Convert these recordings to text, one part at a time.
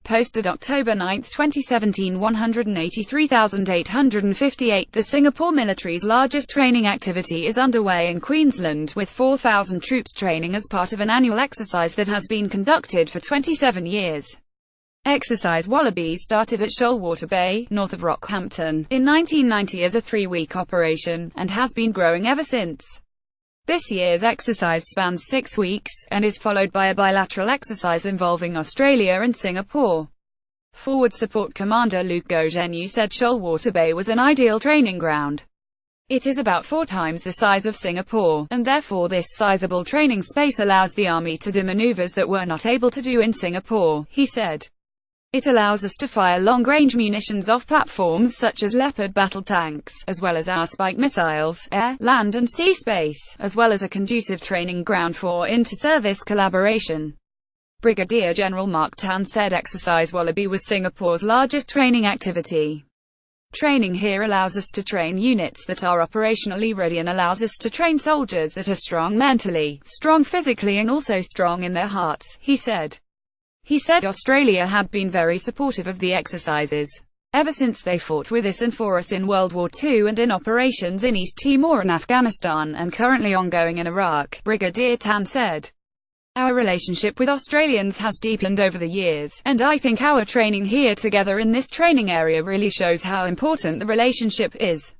posted October 9, 2017, 183,858. The Singapore military's largest training activity is underway in Queensland, with 4,000 troops training as part of an annual exercise that has been conducted for 27 years. Exercise Wallaby started at Shoalwater Bay, north of Rockhampton, in 1990 as a 3-week operation, and has been growing ever since. This year's exercise spans 6 weeks, and is followed by a bilateral exercise involving Australia and Singapore. Forward Support Commander Zhenyu said Shoalwater Bay was an ideal training ground. It is about 4 times the size of Singapore, and therefore this sizable training space allows the Army to do manoeuvres that were not able to do in Singapore, he said. It allows us to fire long-range munitions off platforms such as Leopard battle tanks, as well as our spike missiles, air, land and sea space, as well as a conducive training ground for inter-service collaboration. Brigadier General Mark Tan said Exercise Wallaby was Singapore's largest training activity. Training here allows us to train units that are operationally ready and allows us to train soldiers that are strong mentally, strong physically and also strong in their hearts, he said. He said Australia had been very supportive of the exercises ever since they fought with us and for us in World War II and in operations in East Timor and Afghanistan, and currently ongoing in Iraq, Brigadier Tan said. Our relationship with Australians has deepened over the years, and I think our training here together in this training area really shows how important the relationship is.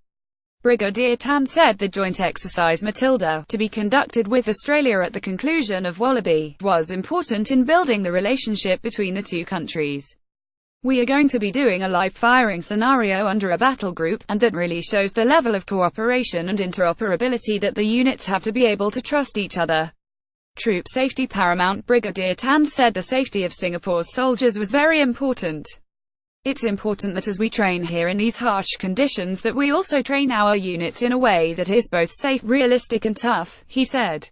Brigadier Tan said the joint exercise Matilda, to be conducted with Australia at the conclusion of Wallaby, was important in building the relationship between the two countries. We are going to be doing a live firing scenario under a battle group, and that really shows the level of cooperation and interoperability that the units have to be able to trust each other. Troop safety paramount. Brigadier Tan said the safety of Singapore's soldiers was very important. It's important that as we train here in these harsh conditions that we also train our units in a way that is both safe, realistic and tough, he said.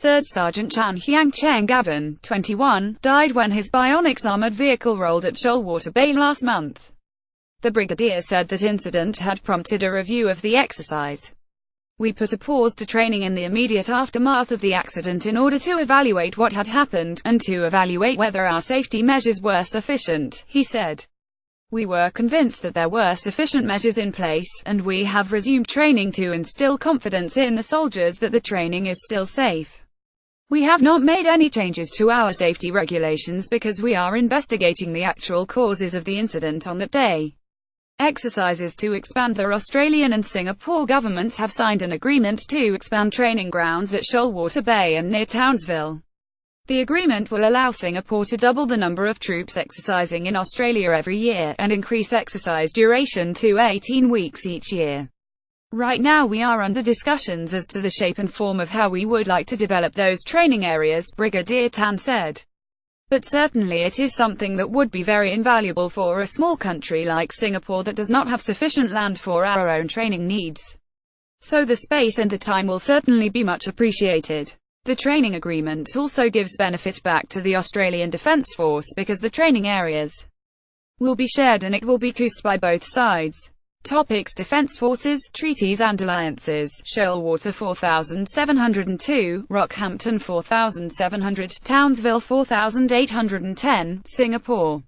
3rd Sergeant Chan Hyang Cheng Gavin, 21, died when his Bionics armoured vehicle rolled at Shoalwater Bay last month. The Brigadier said that incident had prompted a review of the exercise. We put a pause to training in the immediate aftermath of the accident in order to evaluate what had happened, and to evaluate whether our safety measures were sufficient, he said. We were convinced that there were sufficient measures in place, and we have resumed training to instill confidence in the soldiers that the training is still safe. We have not made any changes to our safety regulations because we are investigating the actual causes of the incident on that day. Exercises to expand. The Australian and Singapore governments have signed an agreement to expand training grounds at Shoalwater Bay and near Townsville. The agreement will allow Singapore to double the number of troops exercising in Australia every year, and increase exercise duration to 18 weeks each year. Right now we are under discussions as to the shape and form of how we would like to develop those training areas, Brigadier Tan said. But certainly it is something that would be very invaluable for a small country like Singapore that does not have sufficient land for our own training needs. So the space and the time will certainly be much appreciated. The training agreement also gives benefit back to the Australian Defence Force because the training areas will be shared and it will be cost by both sides. Topics: Defence Forces, Treaties and Alliances. Shoalwater 4702, Rockhampton 4700, Townsville 4810, Singapore